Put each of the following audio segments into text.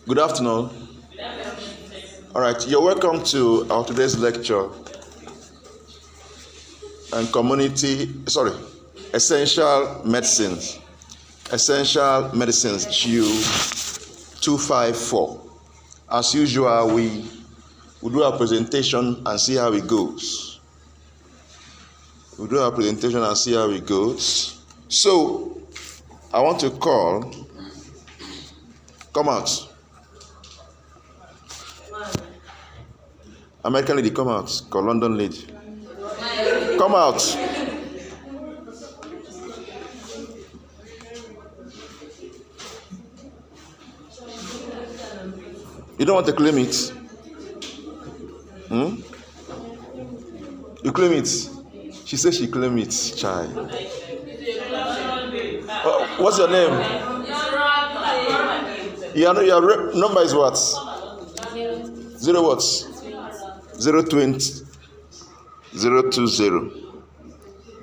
Good afternoon. All right, you're welcome to our today's lecture and essential medicines. Essential medicines, Q254. As usual, we do our presentation and see how it goes. So, I want to call. Come out. American lady, come out. Call London lady. Come out. You don't want to claim it? You claim it? She says she claim it, child. What's your name? Your number is what? 0 what? 020. 020.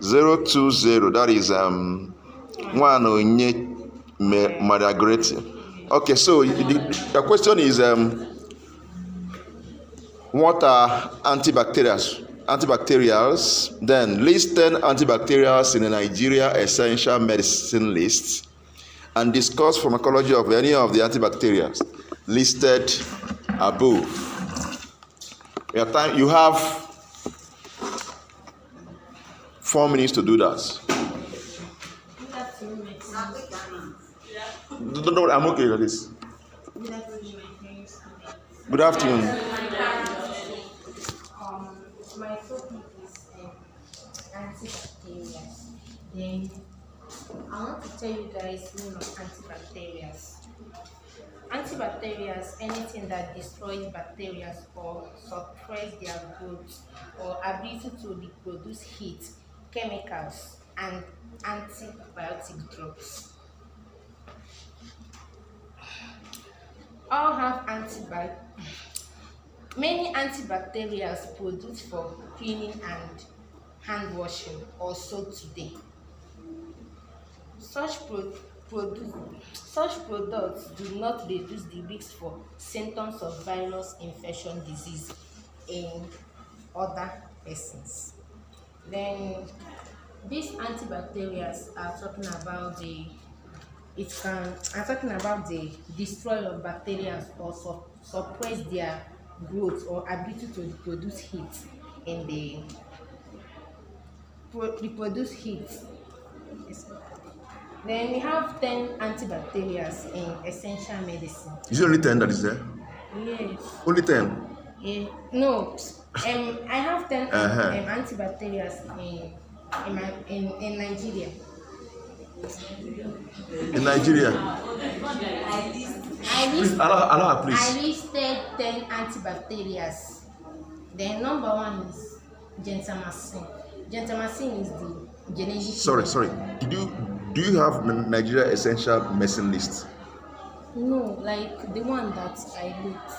020. That is Margaret. Okay, so the question is what are antibacterials? Then list 10 antibacterials in the Nigeria essential medicine list and discuss pharmacology of any of the antibacterials listed above. You have 4 minutes to do that. No, I'm okay with this. Good afternoon. My topic is antibacterials. Then I want to tell you guys meaning of antibacterials. Antibacterials, anything that destroys bacteria or suppress their growth or ability to reproduce heat, chemicals, and antibiotic drugs. All have many antibacterials produced for cleaning and hand washing or soap today. Such products do not reduce the risk for symptoms of virus infection disease in other persons. Then these antibacterials are talking about the destroy of bacteria or suppress their growth or ability to produce heat in the reproduce heat. Then we have 10 antibacterials in essential medicine. Is it only 10 that is there? Yes. Only 10? Yeah. No. I have 10 antibacterials in Nigeria. In Nigeria? Please. I listed 10 antibacterials. The number 1 is gentamicin. Gentamicin is the genetic. Sorry. Do you have Nigeria essential medicine list? No, like the one that I looked.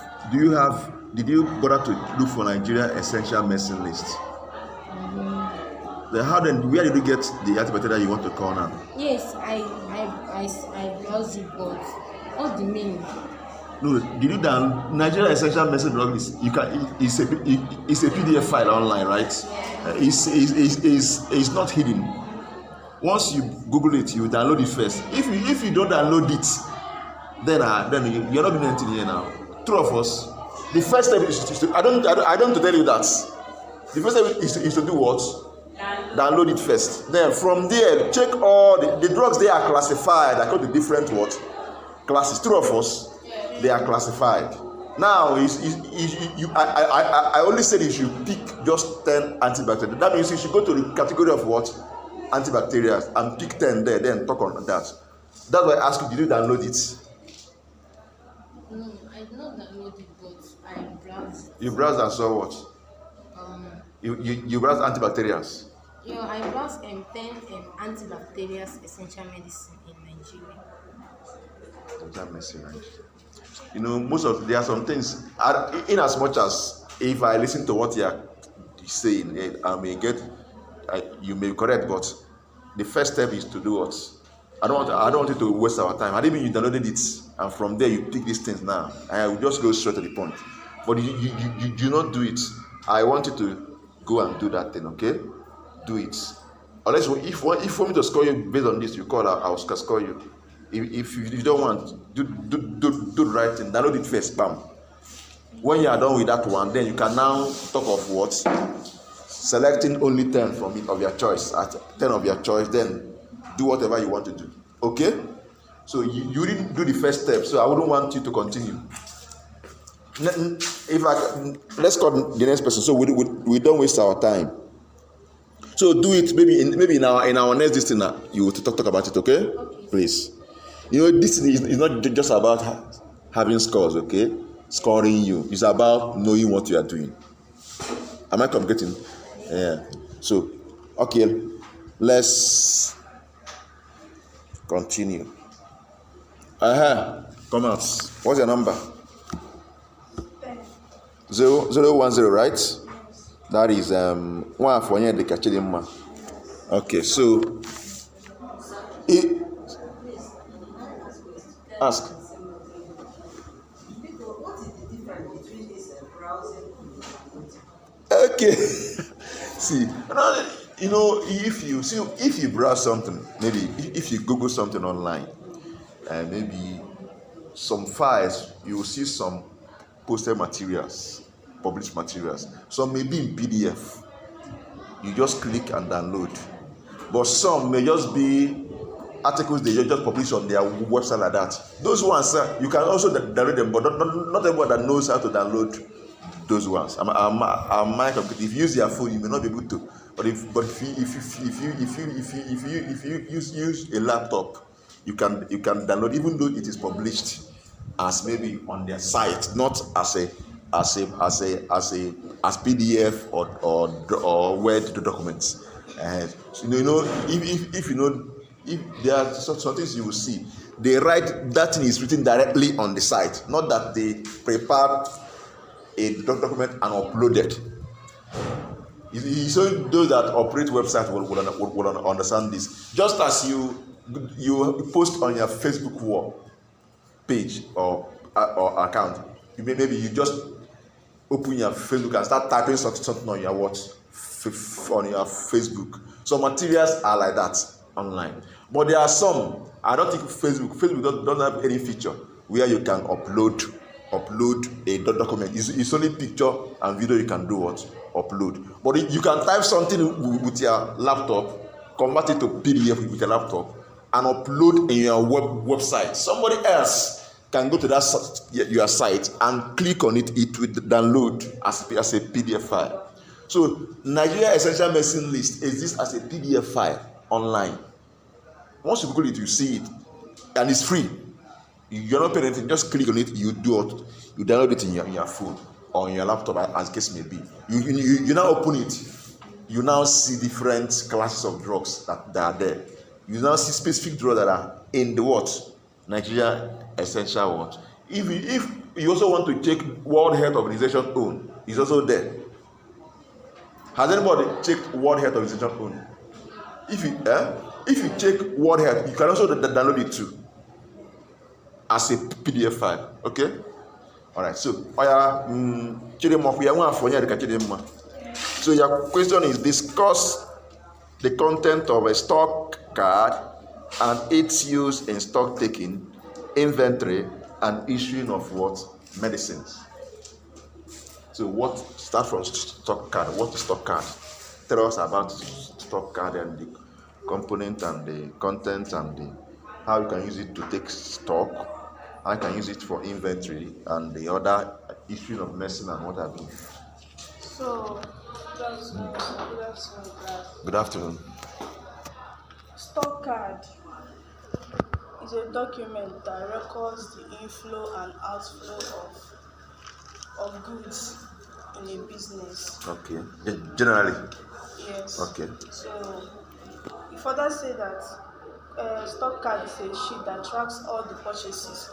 Did you bother to look for Nigeria essential medicine list? Where did you get the antibacterial you want to call now? Yes, I browsed it, but all the main. No, did you download Nigeria essential medicine drug list? It's a PDF file online, right? It's not hidden. Once you Google it, you download it first. If you don't download it, then you're not doing anything here now. Two of us. The first step is to I don't tell you that. The first step is to do what? Download it first. Then from there, check all the drugs. They are classified according to different what classes. Two of us, they are classified. Now I only said you should pick just 10 antibacterials. That means you should go to the category of what? Antibacterials and pick 10 there, then talk on that. That's why I asked you, did you download it? No, I did not download it, but I browsed. You browsed and saw what? You browsed antibacterials? Yeah, I browsed 10 antibacterials essential medicine in Nigeria. There are some things, in as much as if I listen to what you are saying, you may be correct, but the first step is to do what? I don't want you to waste our time. I didn't mean you downloaded it. and from there you pick these things now, and I will just go straight to the point. But you do not do it. I want you to go and do that thing, okay? Do it. Unless if you want me to score you based on this, you call, I'll score you. If you don't want, do the right thing. Download it first, bam. When you are done with that one, then you can now talk of what? Selecting only 10 from it of your choice. At 10 of your choice, then do whatever you want to do. Okay? So you didn't do the first step, so I wouldn't want you to continue. Let's call the next person, so we don't waste our time. So do it maybe in our next listing. You will talk about it, okay? Please. This is not just about having scores, okay? Scoring you. It's about knowing what you are doing. Am I communicating? Yeah. So, okay, let's continue. Comments. What's your number? 010, right? That is one for you, the CHCHT. Okay, so ask. What is the difference between this browsing and okay. See, if you browse something, maybe if you Google something online, and maybe some files, you will see some posted materials, published materials. Some may be in PDF. You just click and download. But some may just be articles they just publish on their website like that. Those ones, you can also download them, but not everyone that knows how to download those ones. If you use your phone, you may not be able to. But if you use a laptop, you can download, even though it is published as maybe on their site, not as PDF or Word documents. If there are some things you will see, they write that thing is written directly on the site, not that they prepared a document and uploaded. So those that operate websites will understand this. Just as you post on your Facebook wall page or account, maybe you just open your Facebook and start typing something on your on your Facebook. So materials are like that online. But there are some, I don't think Facebook doesn't have any feature where you can upload a document. It's only picture and video you can do what? Upload. But you can type something with your laptop, convert it to PDF with your laptop, and upload in your website. Somebody else can go to your site and click on it. It will download as a PDF file. So Nigeria Essential Medicine List exists as a PDF file online. Once you Google it, you see it, and it's free. You're not paying anything. Just click on it. You download it in your phone or in your laptop, as case may be. You now open it. You now see different classes of drugs that are there. You now see specific drugs that are in the Nigeria Essential If you also want to check World Health Organization own, it's also there. Has anybody checked World Health Organization own? If you check World Health, you can also download it too as a PDF file. Okay? Alright, so so your question is, discuss the content of a stock card and its use in stock taking, inventory, and issuing of what? Medicines. So start from stock card. What is stock card? Tell us about stock card and the component and the content and how you can use it to take stock. I can use it for inventory and the other issuing of medicine and what have you. So, good afternoon. Stock card is a document that records the inflow and outflow of goods in a business. Okay. Generally. Yes. Okay. So, you further say that stock card is a sheet that tracks all the purchases,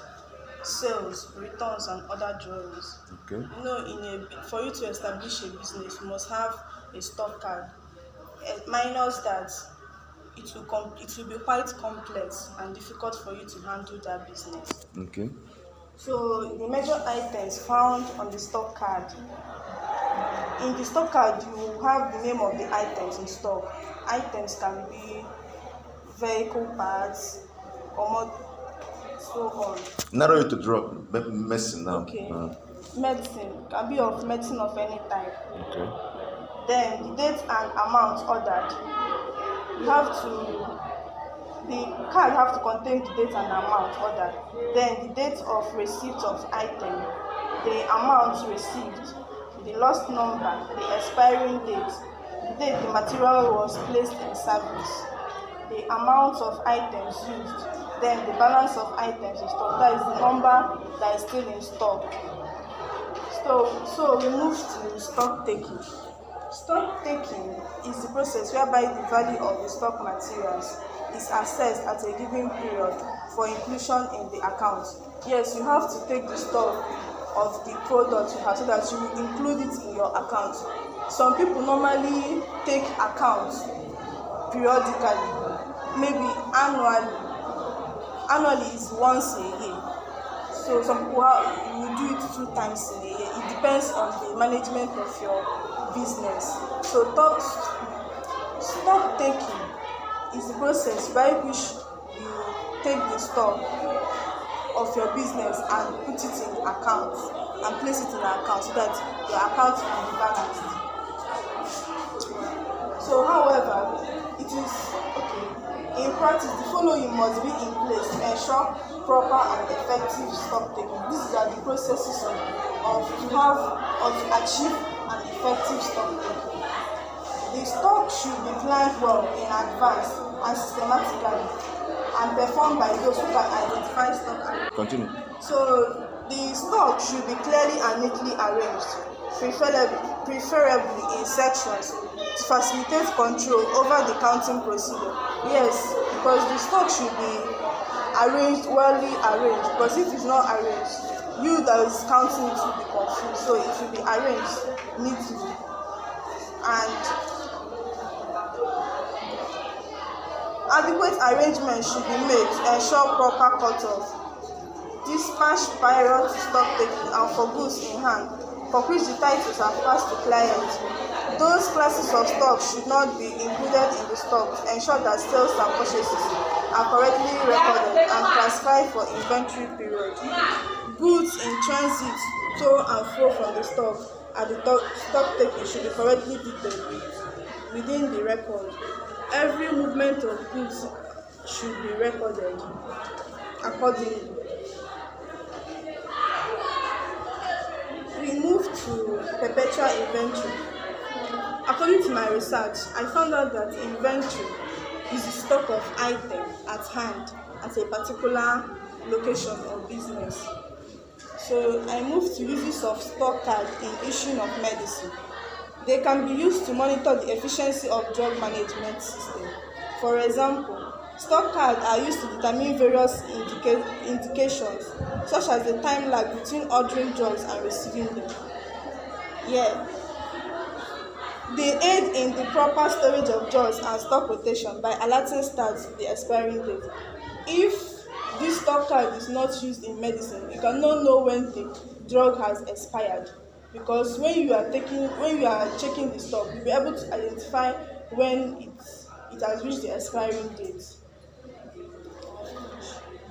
sales, returns, and other drawings. Okay. For you to establish a business, you must have a stock card. Minus that, it will be quite complex and difficult for you to handle that business. Okay. So the major items found on the stock card. In the stock card, you have the name of the items in stock. Items can be vehicle parts, so on. Narrow it to drop medicine now. Okay. Medicine can be of medicine of any type. Okay. Then the date and amount ordered. The card have to contain the date and amount ordered. Then the date of receipt of item, the amount received, the lost number, the expiring date, the date the material was placed in service, the amount of items used, then the balance of items in stock. That is the number that is still in stock. So we move to stock taking. Stock taking is the process whereby the value of the stock materials is assessed at a given period for inclusion in the account. Yes, you have to take the stock of the product you have so that you will include it in your account. Some people normally take accounts periodically, maybe annually. Annually is once a year. So some people will do it 2 times in a year. It depends on the management of your business. So stock taking is the process by which you take the stock of your business and put it in account and place it in an account so that your account will be balanced. So however, it is okay. In practice, the following must be in place to ensure proper and effective stock taking. These are the processes to achieve an effective stock taking. The stock should be planned well in advance and systematically and performed by those who can identify stock. Continue. So the stock should be clearly and neatly arranged, preferably in sections, to facilitate control over the counting procedure. Yes, because the stock should be well arranged, because if it's not arranged, you that is counting it will be confused. So it should be arranged neatly. And adequate arrangements should be made to ensure proper cut-off, dispatch prior to stock taking and for goods in hand, for which the titles are passed to clients. Those classes of stock should not be included in the stock to ensure that sales and purchases are correctly recorded and classified for inventory period. Goods in transit, to and fro from the stock at the stock taking should be correctly detailed within the record. Every movement of goods should be recorded accordingly. We move to perpetual inventory. According to my research, I found out that inventory is the stock of items at hand at a particular location or business. So I move to uses of stock card in issuing of medicine. They can be used to monitor the efficiency of drug management system. For example, stock cards are used to determine various indications, such as the time lag between ordering drugs and receiving them. They aid in the proper storage of drugs and stock rotation by alerting staff the expiring date. If this stock card is not used in medicine, you cannot know when the drug has expired, because when you are checking the stock, you'll be able to identify when it has reached the expiring date.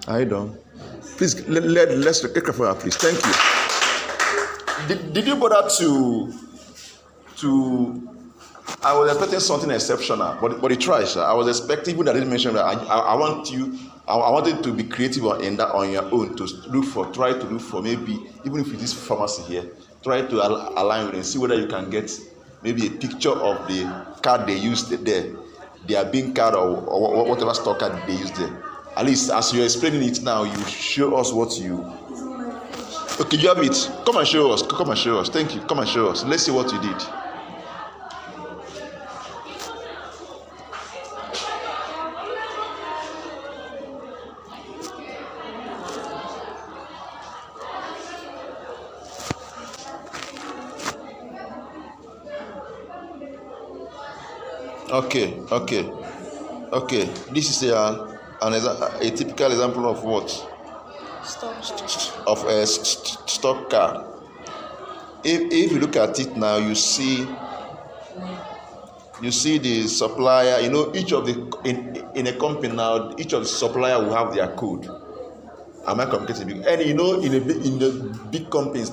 Are you done? Please let's take a photo, please. Thank you. Did you bother to I was expecting something exceptional, but it tries. I was expecting, even I didn't mention that. I wanted to be creative in that on your own, to try to look for maybe, even if it is pharmacy here, try to align with it and see whether you can get maybe a picture of the card they used there, their bin card or whatever stock card they used there. At least as you're explaining it now, you show us what you. Okay, you have it. Come and show us. Come and show us. Thank you. Come and show us. Let's see what you did. Okay. Okay, this is a typical example of what? Stock. Of a stock card. If you look at it now, you see the supplier. You know, each of the in a company now, each of the supplier will have their code. Am I communicating? And you know, in the big companies,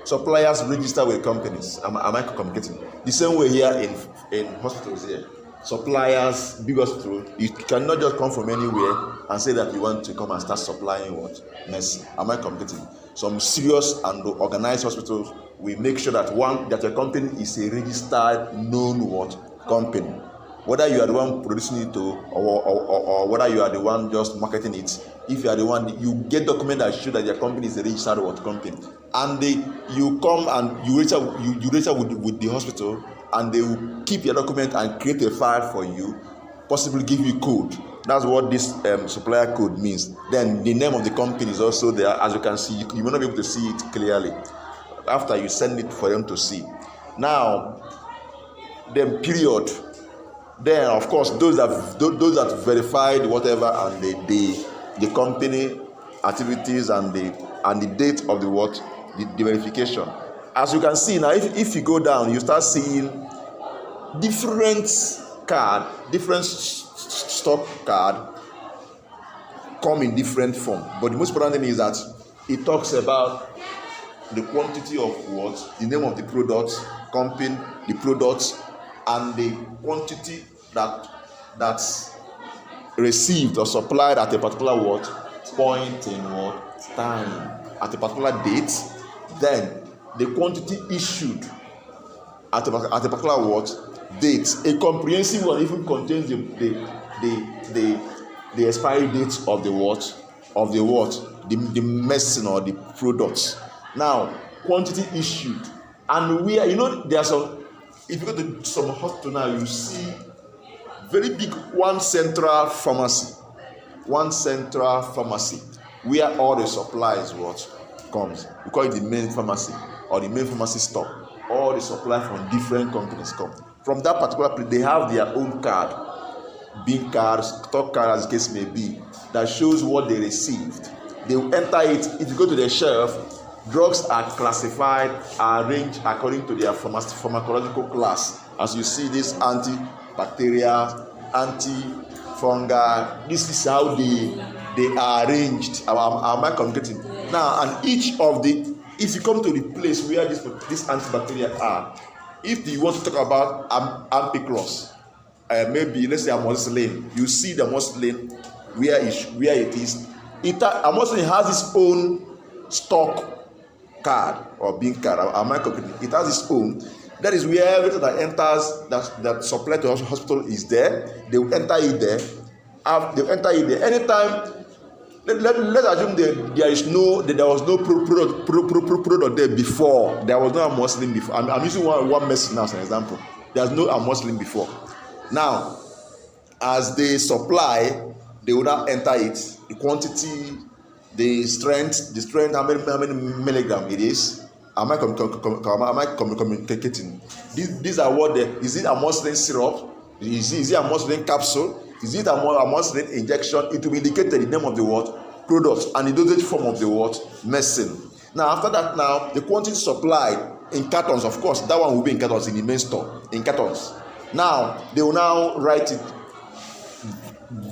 suppliers register with companies. Am I communicating? The same way here in hospitals here. Suppliers, big hospital, you cannot just come from anywhere and say that you want to come and start supplying what? Medicine. Am I communicating? Some serious and organized hospitals, we make sure that a company is a registered, known what? Company. Whether you are the one producing it or whether you are the one just marketing it, if you are the one, you get document that show that your company is a registered what company. And you come and you register with the hospital, and they will keep your document and create a file for you, possibly give you code. That's what this supplier code means. Then the name of the company is also there. As you can see, you may not be able to see it clearly after you send it for them to see. Now, then period. Then of course those that verified whatever and the company activities and the date of the what, the verification. As you can see now, if you go down, you start seeing different stock card come in different form. But the most important thing is that it talks about the quantity of what, the name of the product, company, the product, and the quantity that's received or supplied at a particular what point in what time, at a particular date. Then the quantity issued at a particular what date. A comprehensive one even contains the expiry date of the medicine or the products. Now, quantity issued, and we are, you know, there are some. If you go to some hospital now, you see very big one central pharmacy where all the supplies what comes. We call it the main pharmacy or the main pharmacy store. All the supply from different companies come. From that particular place, they have their own card, big card, stock card, as the case may be, that shows what they received. They will enter it. If you go to the shelf, drugs are classified, arranged according to their pharmacological class. As you see, this antibacterial, antifungal, this is how they are arranged. Am I communicating? Now, and each of the, if you come to the place where this antibacterial are, if you want to talk about ampiclos, maybe let's say amoxicillin, you see the amoxicillin where it is. Amoxicillin has its own stock card or bean card. Am I computing? It has its own. That is where everything that enters that supply to the hospital is there. They will enter it there. They will enter it there. Anytime, let's assume there was no product there before. There was no amoxicillin before. I'm using one medicine now as an example. There's no amoxicillin before. Now, as they supply, they will now enter it, the quantity, the strength, how many milligram it is. Am I communicating? These are what is it amoxicillin syrup? Is it amoxicillin capsule? Is it amoxicillin injection? It will indicate the name of the what product and the dosage form of the what medicine. Now after that, now the quantity supplied in cartons, of course, that one will be in cartons in the main store, in cartons. Now they will now write it,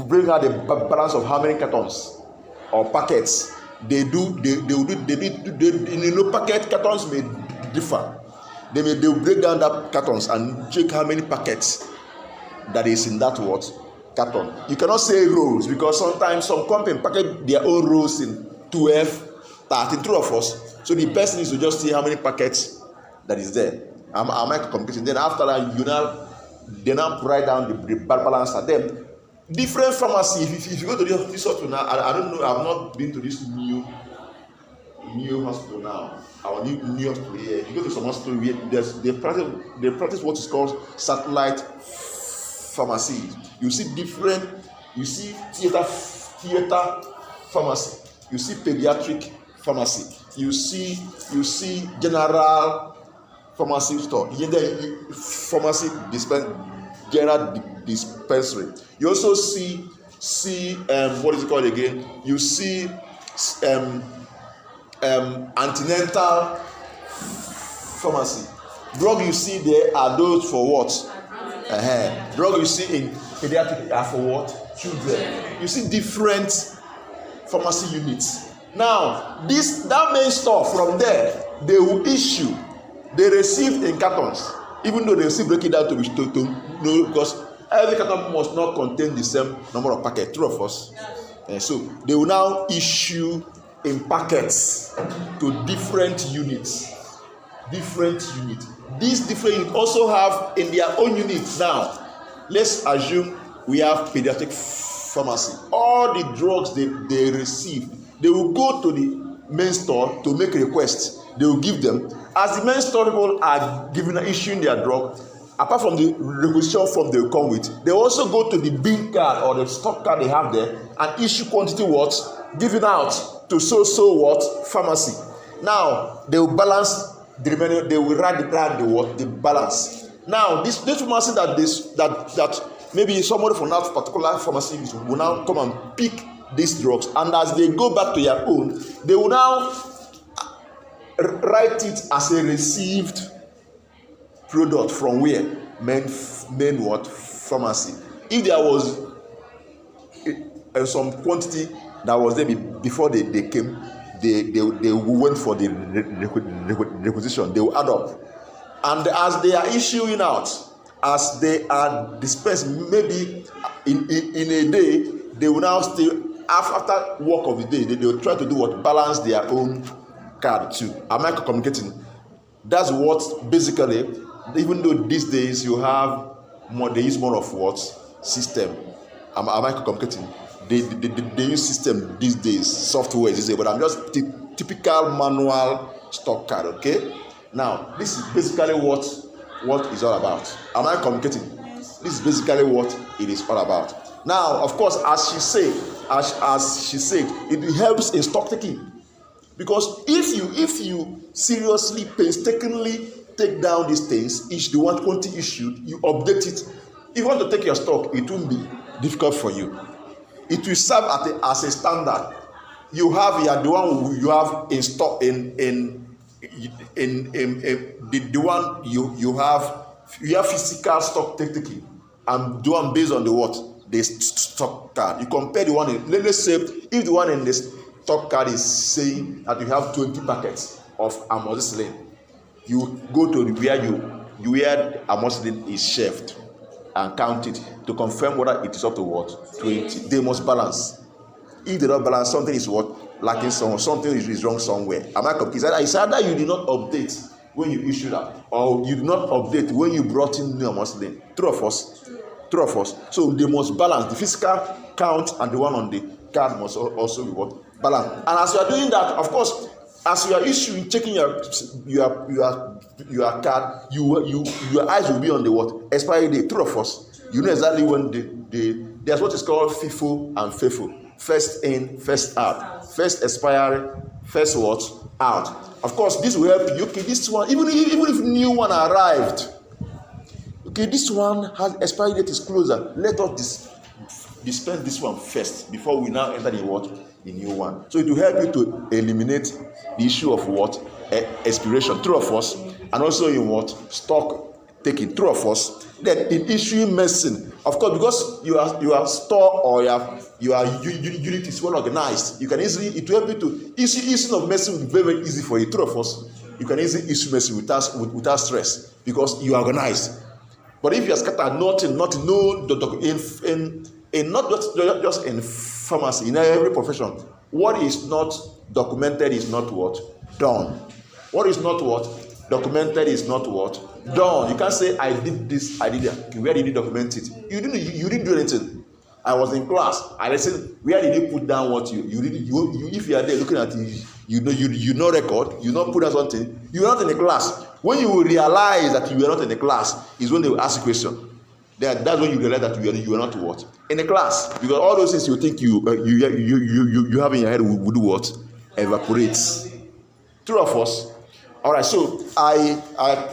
bring out the balance of how many cartons or packets they will do. In the low packet, cartons may differ. They will break down that cartons and check how many packets that is in that what carton. You cannot say rolls, because sometimes some company packet their own rolls in 12, 13, true of us. So the person needs to just see how many packets that is there. Am I communicating? Then after that, they now write down the balance of them. Different pharmacy. If you go to this hospital now, I don't know. I've not been to this new hospital now. Our new hospital here. If you go to some hospital, they practice what is called satellite pharmacy. You see different. You see theater pharmacy. You see pediatric pharmacy. You see general pharmacy store. Pharmacy dispense general dispensary. You also see what is it called again? You see antenatal pharmacy. Drug you see there are those for what? Drug you see in pediatric are for what? Children. You see different pharmacy units. Now, that main store from there, they will issue. They receive in cartons, even though they still break it down to know, because every carton must not contain the same number of packets. True of us. So they will now issue in packets to different units. These different units also have in their own units. Now, let's assume we have pediatric pharmacy. All the drugs they receive, they will go to the main store to make requests. They will give them. As the main store people are issuing their drug, apart from the requisition form they will come with, they also go to the bin card or the stock card they have there and issue quantity what given out to so what pharmacy. Now they will balance the remaining. They will write the balance. Now this pharmacy that maybe somebody from that particular pharmacy will now come and pick these drugs, and as they go back to their own, they will now write it as a received product from where? Main what? Pharmacy. If there was some quantity that was there before they came, they went for the requisition. They will add up, and as they are issuing out, as they are dispensed, maybe in a day, they will now still after work of the day, they will try to do what? Balance their own card too. Am I communicating? That's what basically, even though these days you have more, they use more of what? System. Am I communicating? They use system these days, software these days, but I'm just typical manual stock card, okay? Now, this is basically what it's all about. Am I communicating? This is basically what it is all about. Now, of course, as she said, it helps in stock taking. Because if you seriously, painstakingly take down these things, each the one quantity issued, you update it. If you want to take your stock, it won't be difficult for you. It will serve as a standard. You have the one you have in stock in the one you have physical stock taking, and the one based on the what? The stock card. You compare the one let's say if the one in the stock card is saying that you have 20 packets of amoxicillin, you go to where amoxicillin is shelved and count it to confirm whether it is up to what? 20. They must balance. If they don't balance, something is what? Lacking somewhere. Something is wrong somewhere. Am I confused? It's either you did not update when you issued that, or you did not update when you brought in new amoxicillin. True of us. So they must balance. The physical count and the one on the card must also be what? Balance. And as you are doing that, of course, as you are issuing, checking your card, your eyes will be on the what? Expiry date. True of us. You know exactly when there's what is called FIFO and FIFO. First in, first out. First expiry, first what? Out. Of course, this will help you. Okay, this one, even if new one arrived, okay, this one has expiry date is closer. Let us dispense this one first before we now enter the what? The new one. So it will help you to eliminate the issue of what? Expiration. True of us. And also in what? Stock taking. True of us. Then in issuing medicine, of course, because your store or your unit is well organized, you can easily, it will help you to issue of medicine will be very, very easy for you. True of us. You can easily issue medicine without stress because you are organized. But if you are scattered, nothing, no, in not just in pharmacy, in every profession, what is not documented is not what? Done. What is not what? Documented is not what? Done. You can't say, I did this, I did that. Okay, where did you document it? You didn't do anything. I was in class. I listened. Where did you put down what you did? If you are there looking at it, you know record, you not put down something, you are not in the class. When you will realize that you are not in the class, is when they will ask you a question. That's when you realize that you are not what? In the class. Because all those things you think you have in your head will do what? Evaporates. True of us. All right, so I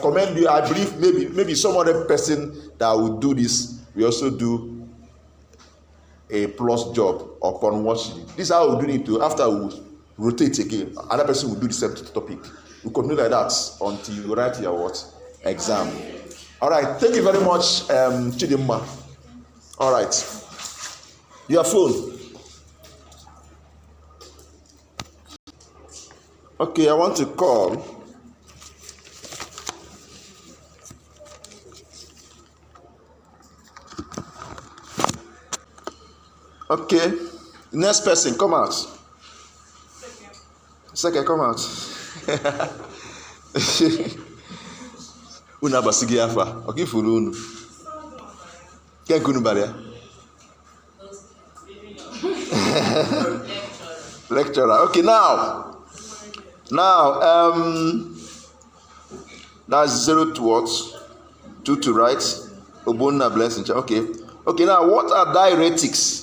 commend you. I believe maybe some other person that will do this. We also do a plus job upon watching. This is how we do it too. After we rotate again, another person will do the same topic. We continue like that until you write your what exam. All right, thank you very much, Chidimma. All right, your phone. Okay, I want to call. Okay, next person, come out. Second, come out. Una basigi afa. Okay, fulunu. Ken kunu baria. Lecturer. Okay, now, that's 0 to what? 2 to right. Obona blessing. Okay, now what are diuretics?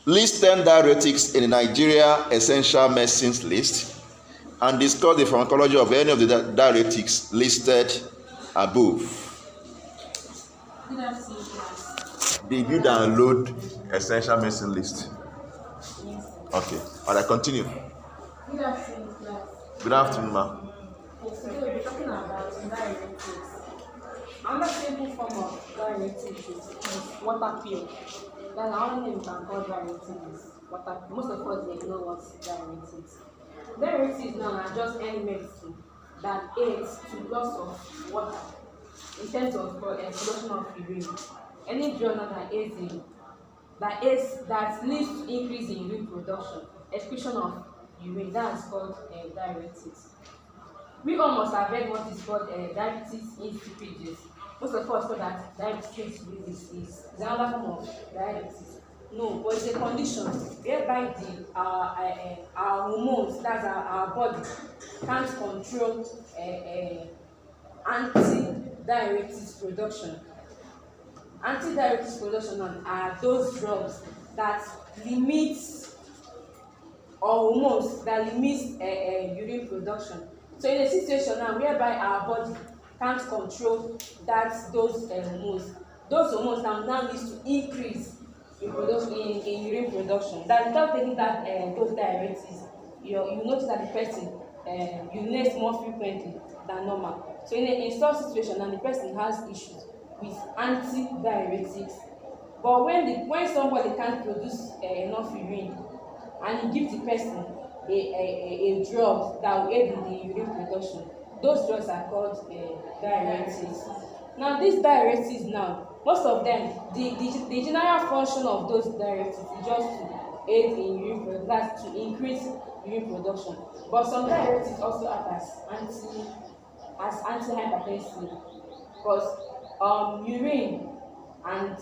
List 10 diuretics in the Nigeria Essential Medicines list and discuss the pharmacology of any of the diuretics listed above. Did you download Essential Medicine list? Yes. Okay. All right, continue. Good afternoon, class. Good afternoon, ma. Today we'll be talking about diuretics. Another simple form of diuretics is water pill. That's the only name we can call diuretics. Water. Most of us they know what diuretics. Diuretics now are just any medicine that aids to loss of water in terms of production of urine. Any drug that leads to increase in urine production, excretion of urine, that is called diuretics. We almost have read what is called diabetes insipidus. Most of us know that diabetes is another form of diabetes. No, but it's a condition whereby our hormones, that's our body, can't control anti-diuretics production. Anti-diuretics production are those drugs that limit or hormones that limit urine production. So in a situation now whereby our body can't control those hormones now leads to increase in production in urine production. That without taking those diuretics, you notice that the person urinates more frequently than normal. So in such situation now the person has issues with anti-diuretics. But when somebody can't produce enough urine and you give the person a drug that will aid in the urine production, those drugs are called diuretics. Now these diuretics now, most of them, the general function of those diuretics is just to aid in urine production, that's to increase urine production. But some diuretics also act as antihypertensive, because urine and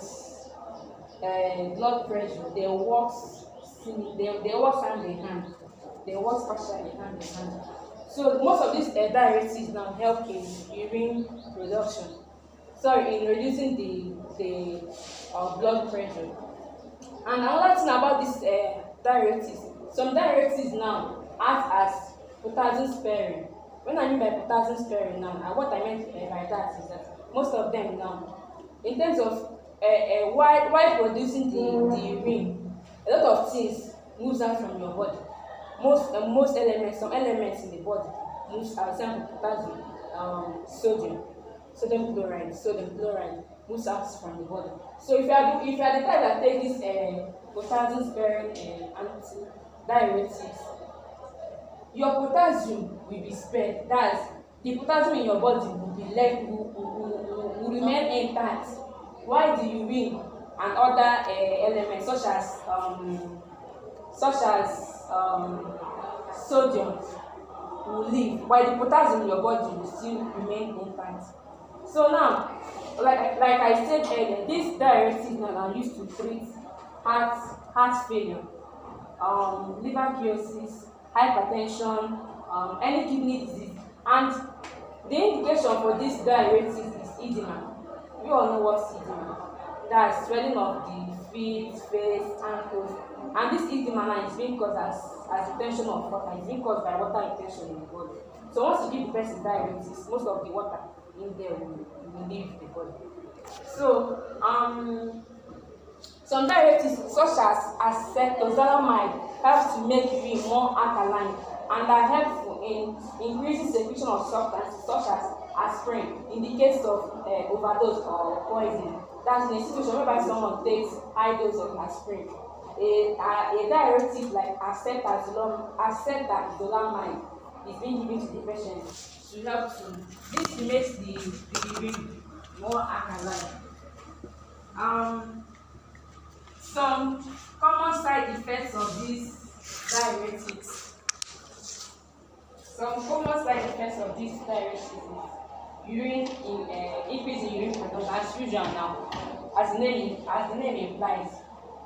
blood pressure, they work hand in hand. They work partially hand in hand. So most of these diuretics now help in urine production. In reducing the blood pressure. And another thing about these diuretics, some diuretics now act as potassium sparing. When I mean by potassium sparing now, and what I meant by that is that most of them now, in terms of while producing the urine, a lot of things moves out from your body. Most elements, some elements in the body moves out, example potassium, sodium chloride moves out from the body. So if you are the type that take this potassium sparing anti-diuretics, your potassium will be spared. That's the potassium in your body will be left, will remain intact, while the urine and other elements such as sodium will leave, while the potassium in your body will still remain intact. So now, like I said earlier, these diuretics now are used to treat heart failure, liver cirrhosis, hypertension, any kidney disease, and the indication for this diuretics is edema. We all know what's edema. That's swelling of the feet, face, ankles, and this edema is being caused as retention of water. It's being caused by water retention in the body. So once you give the person diuretics, most of the water in there will leave the body. So some diuretics such as acetozolamide helps to make urine more alkaline and are helpful in increasing secretion of substances such as aspirin in the case of overdose or poison. That's in a situation whereby someone takes high dose of aspirin. A diuretic like acetazolamide is being given to the patient to help to this makes the urine more alkaline. Some common side effects of these diuretics. Some common side effects of these diuretics is increase in urine production as usual now. As the name implies,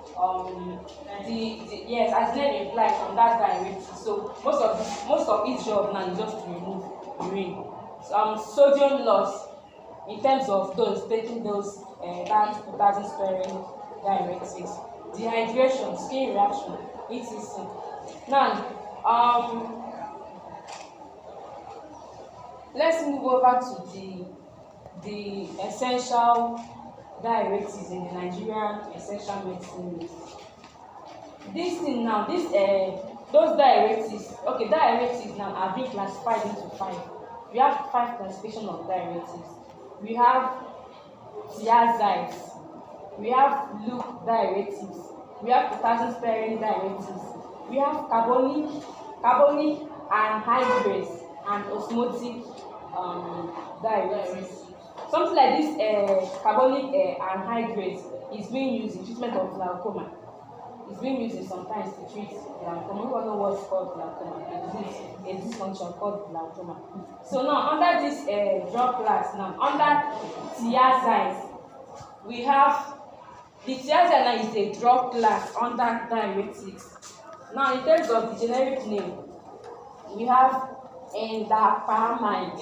as the name implies from that diuretic. So most of its job now is just to remove urine. Sodium loss in terms of those taking those that potassium sparing diuretics, dehydration, skin reaction, etc. Now, let's move over to the essential diuretics in the Nigerian essential medicine list. Those diuretics, diuretics now are being classified into 5. We have 5 classification of diuretics. We have thiazides, we have loop diuretics, we have potassium sparing diuretics, we have carbonic anhydrase and osmotic diuretics. Something like this carbonic anhydrase is being used in treatment of glaucoma. It's being used sometimes to treat glaucoma. We don't know what's called glaucoma. A dysfunction called glaucoma. So now under this drug class, now under thiazides, we have the thiazide is a drug class under diuretics. Now in terms of the generic name, we have indapamide.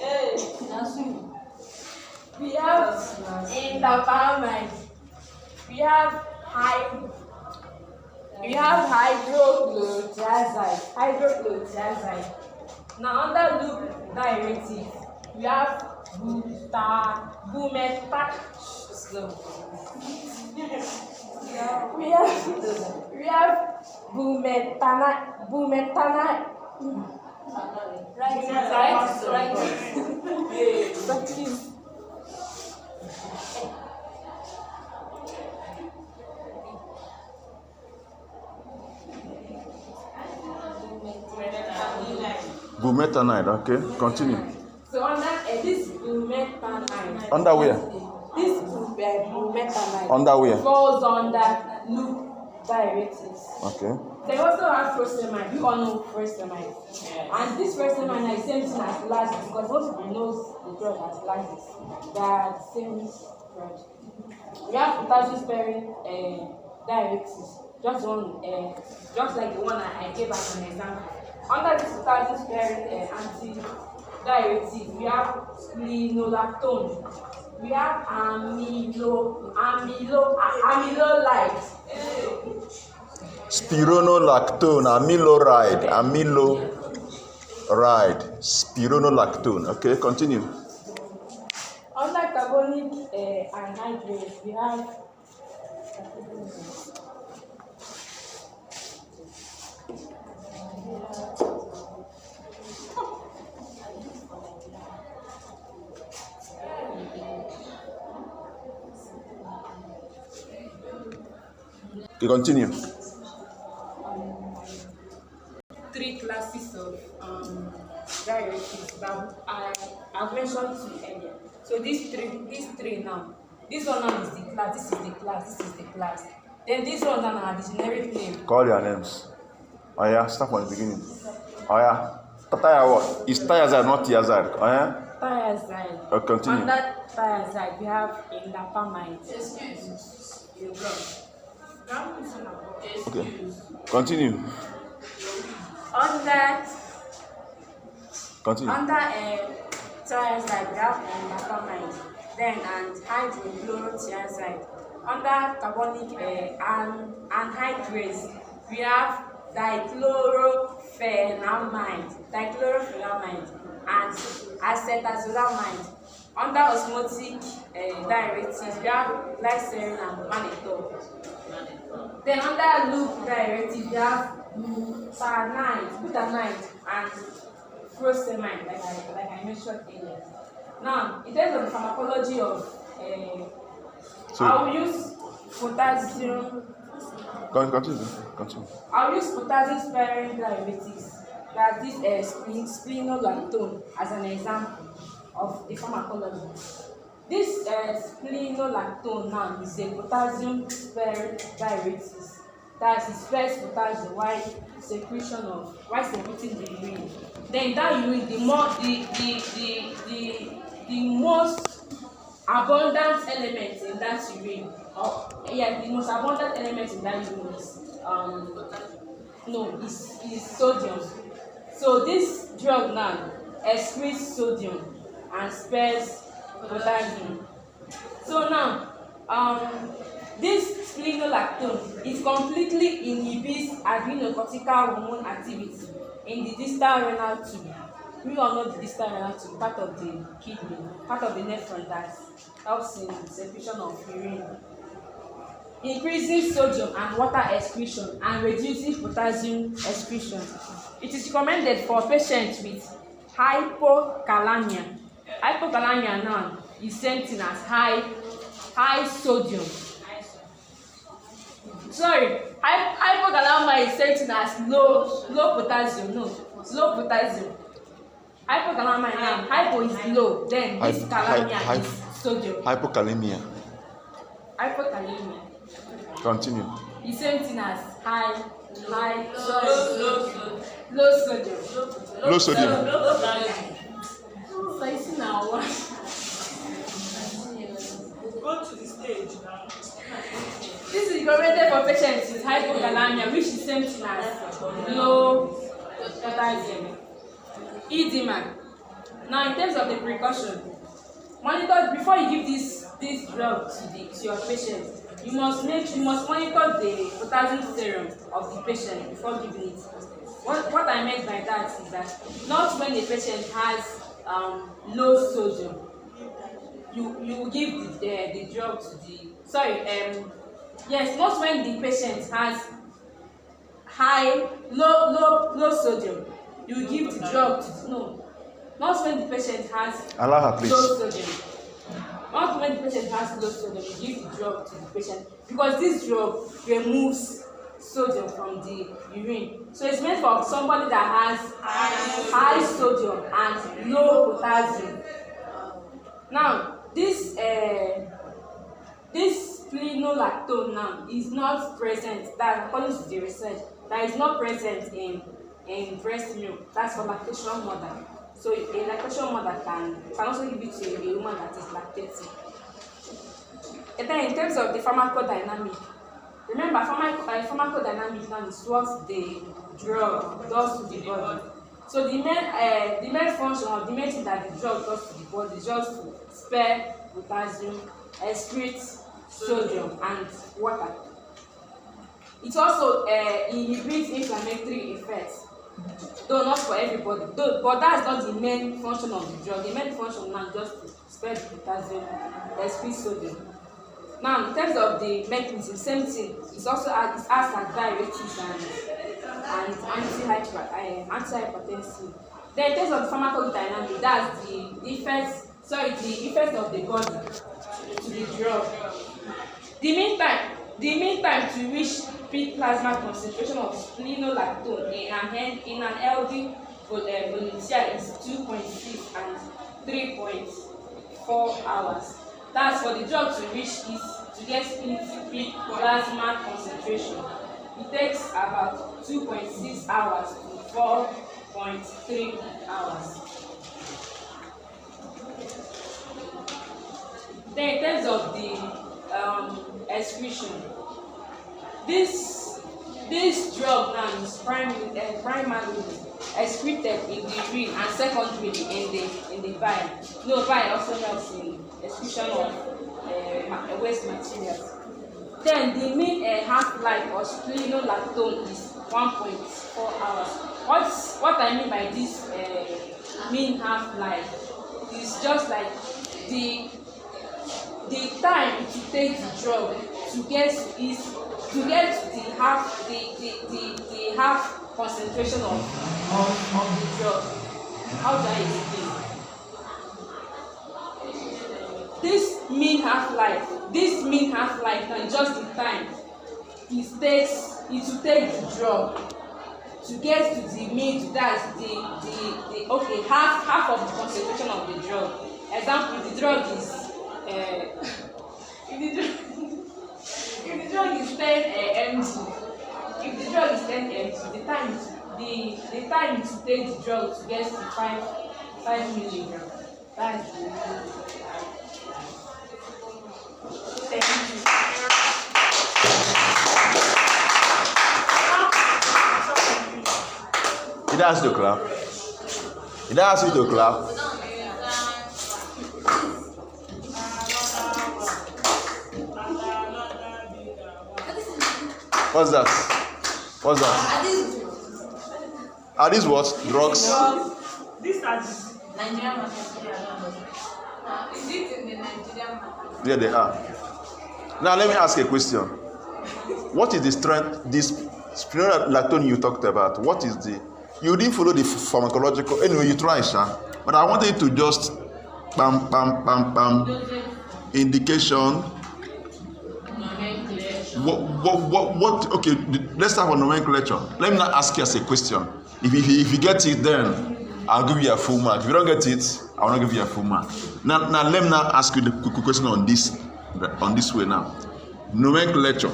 We have indapamide. We have hydrochlorothiazide. Now under loop diuretic, we have bumetanide. Bumetanide, okay, continue. So under this bumetanide. Under where? This bumetanide. Under where? Falls under loop diuretics. Okay. They also have furosemide. You all know furosemide. And this furosemide is the same thing as laxative because most people know the drug as laxative. They are the same drug. We have potassium sparing diuretics. Just like the one I gave as an example. Under this potassium sparing anti-diuretic, we have spironolactone. We have amylolide. Spironolactone, spironolactone. Okay, continue. Under carbonic anhydrase, we have Okay, continue. 3 classes of diuretics that I've mentioned to you earlier. So these three now. This one now is the class, this is the class, this is the class. Then this one now are the generic name. Call your names. Oh yeah, start from the beginning. Oh yeah. What? Is thiazide not thiazide? Oh yeah? Thiazide. Oh, continue. Under thiazide, we have indapamide. Okay. Continue. Under thiazide, we have indapamide. Then and hydrochlorothiazide. Under carbonic anhydrase, we have dichlorofenamide, and acetazolamide. Under osmotic diuretics, we have glycerin and mannitol. Then under loop diuretics, we have butanide, and furosemide, like I mentioned earlier. Now, in terms of the pharmacology of, I will use potassium. Continue. I'll use potassium sparing diuretics, that's this splenolactone, as an example of the pharmacology. This splenolactone now is a potassium sparing diuretics. That is spares potassium while secreting the urine. Then that urine, the most abundant elements in that urine, the most abundant elements in that urine is sodium. So this drug now excretes sodium and spares potassium. So now, this splenolactone, it completely inhibits adrenocortical hormone activity in the distal renal tube. We all know the distal renal tube, part of the kidney, part of the nephron that helps in the secretion of urine, increasing sodium and water excretion and reducing potassium excretion. It is recommended for patients with hypokalemia. Hypokalemia now is same thing as high sodium. Hypokalemia is same thing as low potassium. Low potassium. Hypokalemia now, hypo is low, then this kalemia is sodium. Hypokalemia. Continue. The same thing as low sodium. Low sodium. So you see now what? Go to the stage now. This is recommended for patients with hypokalemia, which is same thing as low potassium. Edema. Now, in terms of the precaution, monitor before you give this drug to your patient. You must monitor the potassium serum of the patient before giving it. What I meant by that is that not when the patient has low sodium, you give the drug to the not when the patient has low sodium, you give the drug to not when the patient has low sodium. Not when the patient has low sodium, you give the drug to the patient, because this drug removes sodium from the urine. So it's meant for somebody that has high sodium and low potassium. Now, this splenolactone now is not present, that according to the research, that is not present in breast milk. That's for lactation mother. So a lactation mother can also give it to a woman that is lactating. And then in terms of the pharmacodynamic, remember pharmacodynamic now is what the drug does to the body. So the main function or the main thing that the drug does to the body is just to spare potassium, excrete sodium and water. It also inhibits inflammatory effects, though not for everybody. But that's not the main function of the drug. The main function now is just to spare the potassium, excrete sodium. Now, in terms of the mechanism, same thing. It's also acts as diuretics and antihypertensive. Then, in terms of the pharmacodynamic, that's the effects of the body to the drug. The mean time to reach peak plasma concentration of splenolactone in an healthy volunteer is 2.6 and 3.4 hours. That's for the drug to get peak plasma concentration. It takes about 2.6 hours to 4.3 hours. Then in terms of the excretion, this drug now is primarily excreted in the urine and secondarily in the bile. Bile also helps in excretion of waste materials. Then the mean half-life or spironolactone is 1.4 hours. What I mean by this mean half-life is just like the time it will take the drug to get the half concentration of the drug. How do I explain? This mean half-life now is just the time it will take the drug to get to the mid, that's the okay, half of the concentration of the drug. Example, if the drug is if the drug is 10 mg, if the drug is 10 mg, the time to take the drug to get to 5 milligram. That's the thank you. Did I ask you to clap? Did I ask you to clap? What's that? What's that? Are these what? Drugs? These are Nigerian market. Is it in the Nigerian market? Yeah, they are. Now let me ask a question. What is the strength, this spironolactone you talked about? What is the... You didn't follow the pharmacological... Anyway, you try, Sha. But I wanted to just... indication... What? Okay, let's start with nomenclature. Let me not ask you as a question. If you get it, then I'll give you a full mark. If you don't get it, I will not give you a full mark. Now let me not ask you the question on this way now. Nomenclature.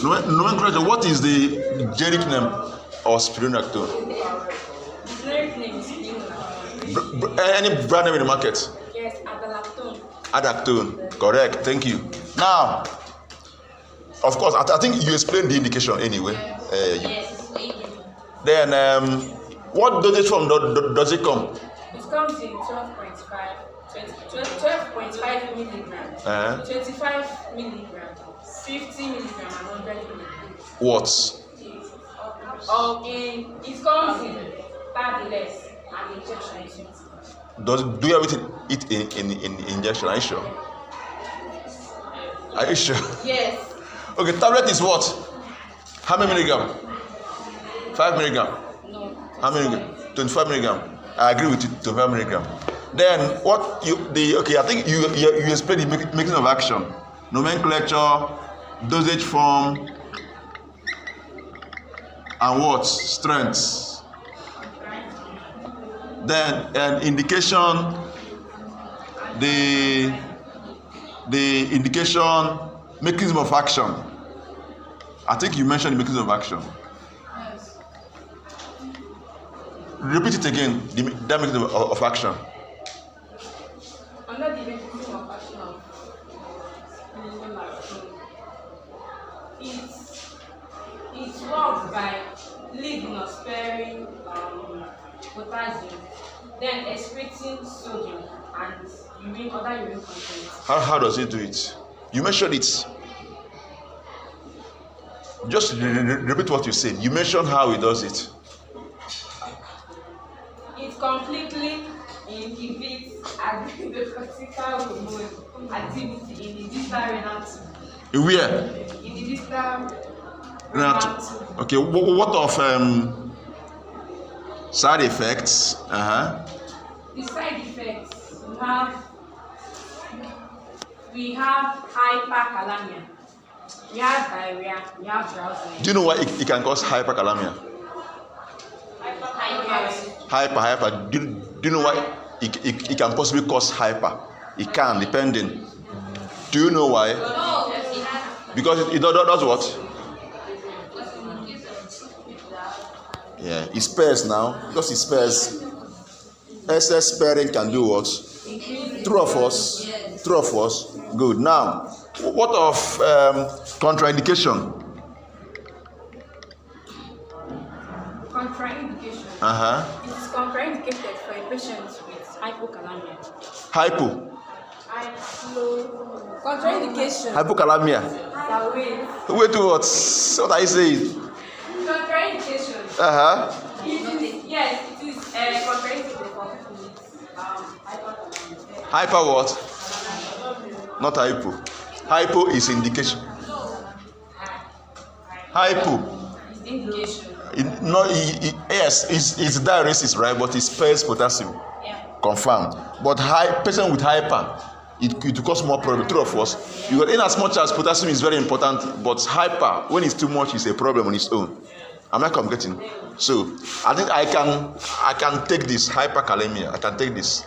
Nomenclature. What is the generic name of spironolactone? The generic name is spironolactone. Any brand name in the market? Yes, adalactone. Adactone, correct. Thank you. Now, of course, I think you explained the indication anyway. Yes. Then, what dosage form does it come? It comes in 12.5 milligrams, 25 milligrams, 50 milligrams, and 100 milligrams. What? It comes in tablets and injection. Do you have it in injection? Are you sure? Are you sure? Yes. Okay, tablet is what? How many milligram? 5 milligram. No. How many milligram? 25 milligram. I agree with you. 25 milligram. Then what I think you explained the mechanism of action, nomenclature, dosage form, and what? Strengths. Then an indication, the indication, mechanism of action. I think you mentioned the mechanism of action. Yes. Repeat it again, that mechanism of action. Under the mechanism of action of spironolactone, it works by leaving or sparing potassium, then excreting sodium and other urine contents. How does it do it? You mentioned it. Just repeat what you said. You mentioned how it does it. It completely inhibits the cortical hormone activity in the distal renal tube. Where? In the distal renal Renal. tube. Okay. What of side effects? The side effects we have hyperkalemia, we have diarrhea, we have drowsiness. Do you know why it can cause hyperkalemia? Hyper. Do you know why it can possibly cause hyper? It can, depending. Do you know why? Because it does what? Yeah, it spares now. Because it spares. Excess sparing can do what? True of us. Good. Now, what of contraindication? Contraindication. It is contraindicated for a patient with hypokalemia. Contraindication. Hypokalemia. Wait, what are you saying? Contraindication. Yes, it is contraindicated for people with hypokalemia. Hyper what? Not hypo. Hypo is indication. Hypo. Indication. Yes, it's diuresis, right? But it spares potassium. Yeah. Confirmed. But patient with hyper, it cause more problem. True of us. Because in as much as potassium is very important, but hyper, when it's too much, is a problem on its own. Am I communicating? So I think I can take this hyperkalemia. I can take this.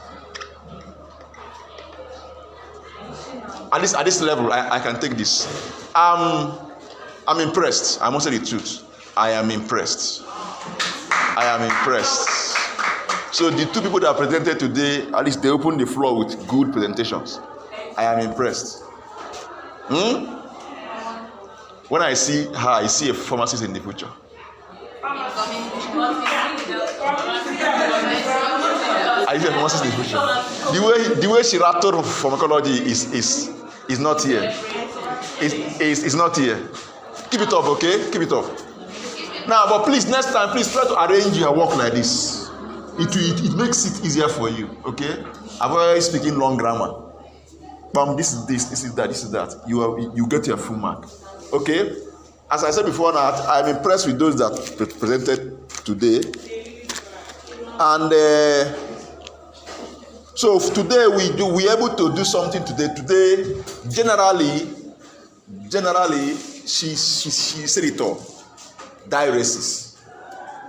At this level, I can take this. I'm impressed. I must say the truth. I am impressed. So the two people that presented today, at least they opened the floor with good presentations. I am impressed. When I see her, I see a pharmacist in the future. I see a pharmacist in the future. The way she rattled pharmacology is not here. It's not here. Keep it up, okay? Keep it up. Now, but please, next time, please try to arrange your work like this. It makes it easier for you, okay? Avoid speaking long grammar. This is this is that. You get your full mark, okay? As I said before, now I'm impressed with those that presented today, and so today we able to do something today. Today, generally, she said it all. Diuresis.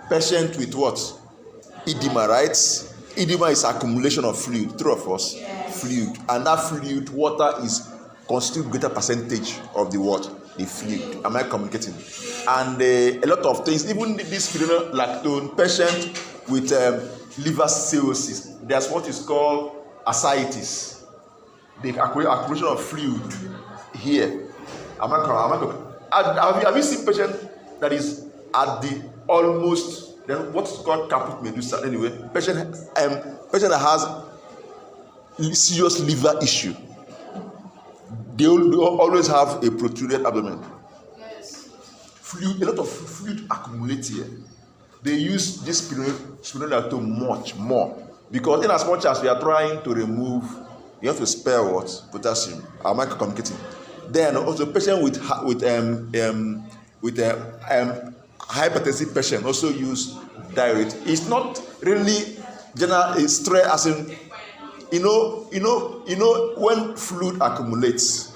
Patient with what? Edema, right? Edema is accumulation of fluid. True of us? Yes. Fluid. And that fluid, water is constitute greater percentage of the what? The fluid. Am I communicating? And a lot of things, even this spironolactone, patient with liver cirrhosis, there's what is called ascites. The accumulation of fluid here. Have you seen patient that is at the almost, then what's called caput medusa anyway? Patient that has serious liver issue. They always have a protruded abdomen. Yes. Fluid, a lot of fluid accumulates here. They use this spironolactone much more because in as much as we are trying to remove, you have to spare what? Potassium. Am I communicating? Then also patient with hypertensive patient also use diuretic. It's not really general. It's stress as in you know when fluid accumulates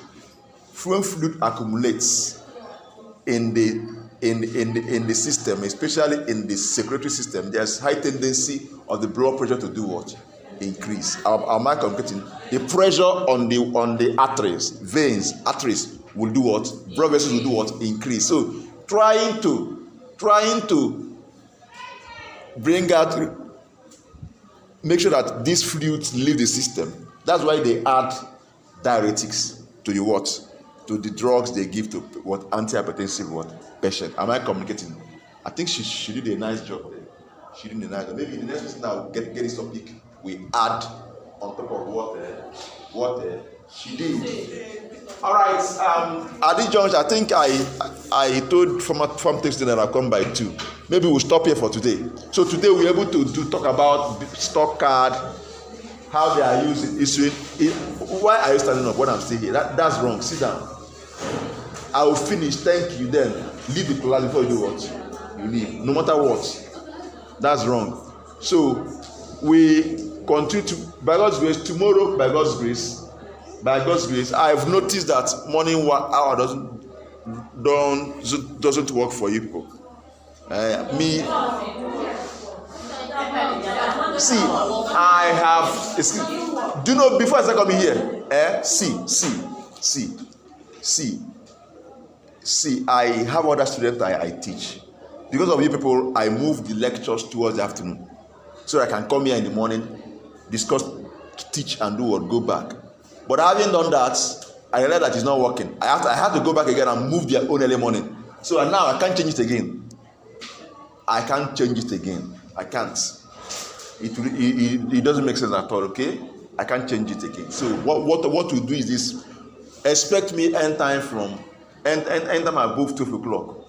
in the system, especially in the circulatory system, there's high tendency of the blood pressure to do what? Increase. Am I communicating? The pressure on the arteries, veins, arteries will do what? Blood vessels will do what? Increase. So trying to bring out, make sure that these fluids leave the system. That's why they add diuretics to the what? To the drugs they give to what? Antihypertensive what? Patient. Am I communicating? I think she did a nice job there. She did a nice job. Maybe the next person that will get this topic, we add on top of what she did. All right. At this juncture, I think I told farm text that I'll come by 2. Maybe we'll stop here for today. So today we're able to talk about stock card, how they are using issuing. Why are you standing up when I'm still here? That's wrong. Sit down. I will finish. Thank you. Then leave the class before you do what you leave. No matter what. That's wrong. So we continue to, by God's grace, tomorrow, by God's grace, I've noticed that morning 1 hour doesn't work for you people. I have. Do you know before I start coming here? See. I have other students I teach. Because of you people, I move the lectures towards the afternoon, so I can come here in the morning, discuss, teach, and do what, go back. But having done that, I realized that it's not working. I have to go back again and move their own early morning. So now I can't change it again. I can't. it doesn't make sense at all. Okay, I can't change it again. So what we do is this: expect me anytime from anytime above 12 o'clock.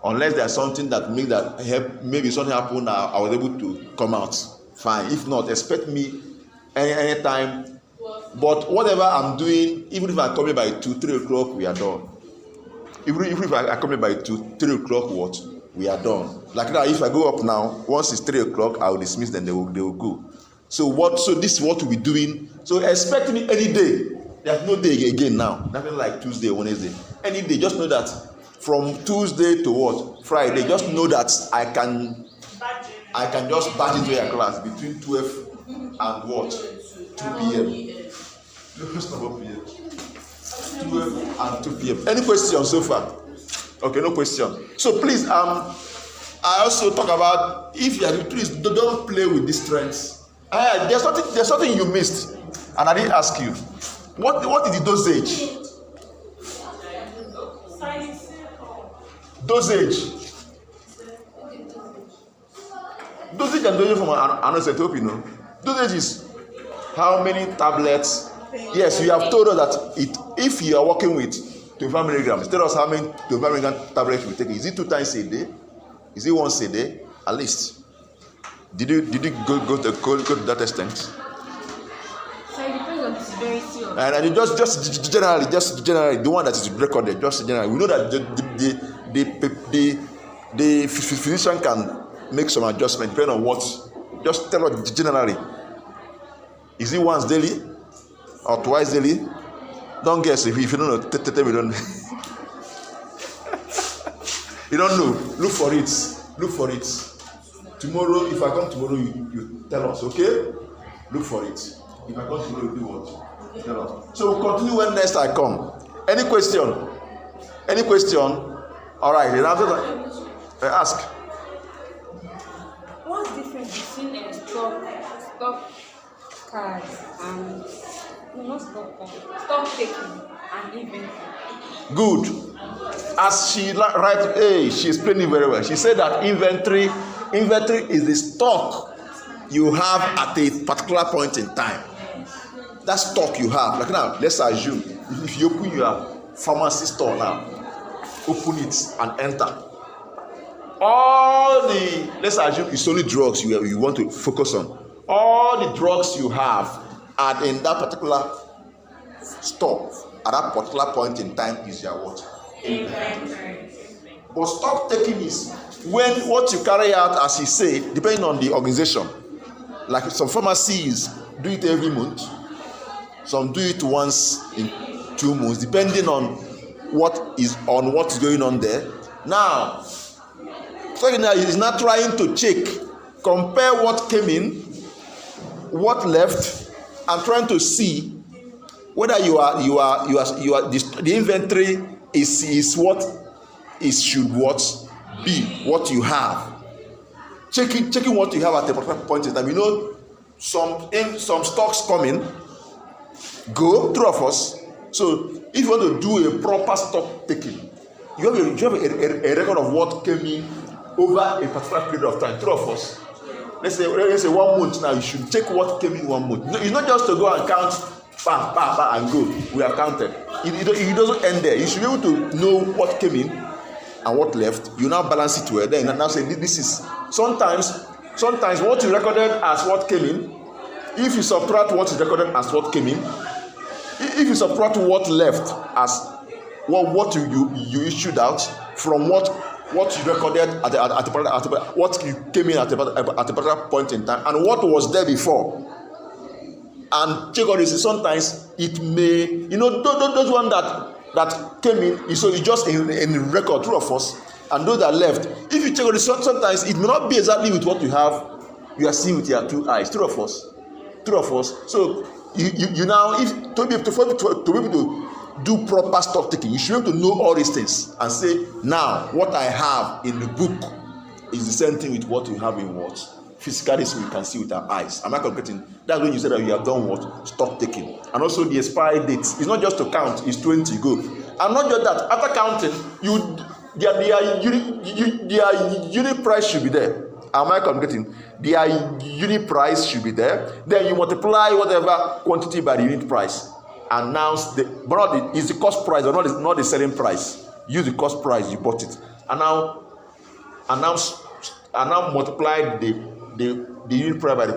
Unless there's something that make that help, maybe something happened, I was able to come out. Fine. If not, expect me anytime. But whatever I'm doing, even if I come here by 2, 3 o'clock, we are done. Even if I come here by 2, 3 o'clock, what? We are done. Like now, if I go up now, once it's 3 o'clock, I will dismiss them. They will go. So this is what we'll be doing. So expect me any day. There's no day again now. Nothing like Tuesday, Wednesday. Any day. Just know that from Tuesday to what? Friday. Just know that I can just badge into your class between 12 and what? 2 p.m. 12 and 2 p.m. Any questions so far? Okay, no question. So please, I also talk about, if you are, please don't play with these trends. There's something you missed, and I didn't ask you. What is the dosage? Dosage and dosage from anisotropy, you know. Dosage is how many tablets. Yes, you have told us that if you are working with 25 milligrams, tell us how many 25 milligram tablets you take. Is it 2 times a day? Is it once a day? At least. Did you go to that extent? So it depends on the severity of. And just generally, the one that is recorded, just generally, we know that the physician can make some adjustment depending on what. Just tell us generally. Is it once daily or twice daily? Don't guess. If you don't know, tell me don't know. You don't know. Look for it. Tomorrow, if I come tomorrow, you tell us, okay? Look for it. If I come tomorrow, you do what? Tell us. So we'll continue when next I come. Any question? All right. Then after that, ask. What's the difference between stock cards and stock taking and inventory? Good. As she explained it very well. She said that inventory is the stock you have at a particular point in time. That stock you have. Like now, let's assume if you open your pharmacy store now, open it and enter. Let's assume it's only drugs you want to focus on. All the drugs you have are in that particular store at that particular point in time is your what? Inventory. But stock taking is when what you carry out, as he said, depending on the organization. Like some pharmacies do it every month, some do it once in 2 months, depending on what is going on there. Now, so he's not trying to check, compare what came in, what left, and trying to see whether the inventory is what it should be what you have. Checking what you have at a particular point in time. You know, some stocks come in, go through of us. So if you want to do a proper stock taking, you have a record of what came in over a particular period of time. Through of us. Let's say 1 month now. You should check what came in 1 month. It's not just to go and count, and go. We have counted. It doesn't end there. You should be able to know what came in and what left. You now balance it well. Then now say this is sometimes what you recorded as what came in. If you subtract what is recorded as what came in, if you subtract what left as what you issued out from what you recorded at what you came in at a particular point in time, and what was there before, and check on this. Sometimes it may, those one that came in, so it's just in record, true of us, and those that left. If you check on this, sometimes it may not be exactly with what you are seeing with your 2 eyes, true of us. So you now, if to be able to do proper stock taking, you should be able to know all these things and say, now what I have in the book is the same thing with what you have in what physically, so we can see with our eyes. Am I calculating? That's when you say that you have done what? Stock taking. And also the expiry date. It's not just to count, it's 20 go. And not just that, after counting, their unit price should be there. Am I communicating? Their unit price should be there. Then you multiply whatever quantity by the unit price. Announce is the cost price or not the selling price. Use the cost price you bought it. And now multiply the unit price by the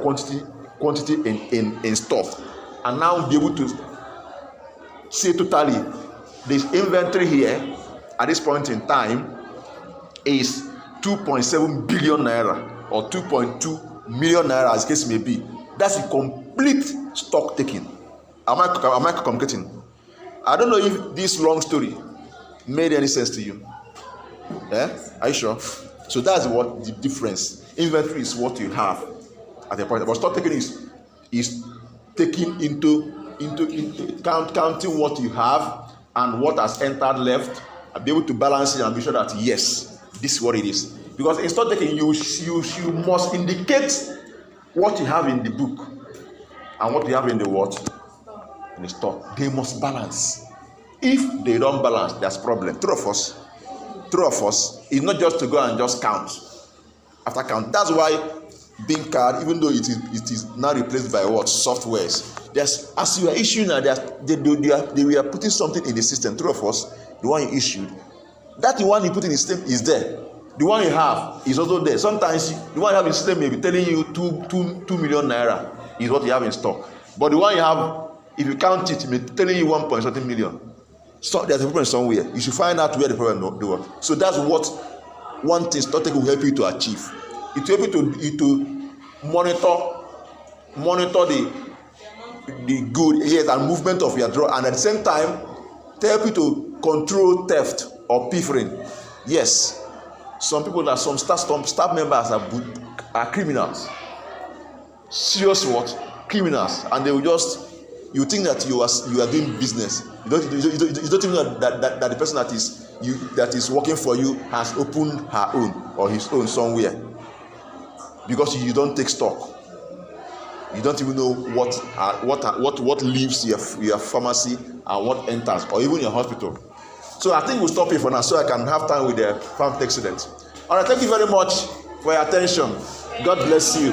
quantity in stock. And now be able to say totally this inventory here at this point in time is 2.7 billion naira or 2.2 million naira, as the case may be. That's a complete stock taking. Am I communicating? I don't know if this long story made any sense to you. Are you sure? So that's what the difference. Inventory is what you have at the point, but stock taking is taking into counting what you have and what has entered left, and be able to balance it and be sure that yes, this is what it is. Because in stock taking, you must indicate what you have in the book and what you have in the what? In the stock. They must balance. If they don't balance, there's problem. True of us, it's not just to go and just count after count. That's why being card, even though it is now replaced by what? Softwares. There's, as you are issuing now, they were putting something in the system. True of us, the one you issued, that the one you put in the system is there. The one you have is also there. Sometimes the one you have in the system may be telling you 2 million naira is what you have in stock. But the one you have, if you count it, it may be telling you 1 point something million. So there's a problem somewhere. You should find out where the problem is. So that's what one thing stock taking will help you to achieve. It will help you to monitor the good, yes, and movement of your draw, and at the same time to help you to control theft or pilfering. Yes, some staff members are criminals. Serious what? Criminals, and they will just, you think that you are doing business. You don't even know that the person that is working for you has opened her own or his own somewhere, because you don't take stock. You don't even know what leaves your pharmacy and what enters, or even your hospital. So I think we'll stop here for now, so I can have time with the farm tech students. All right, thank you very much for your attention. God bless you.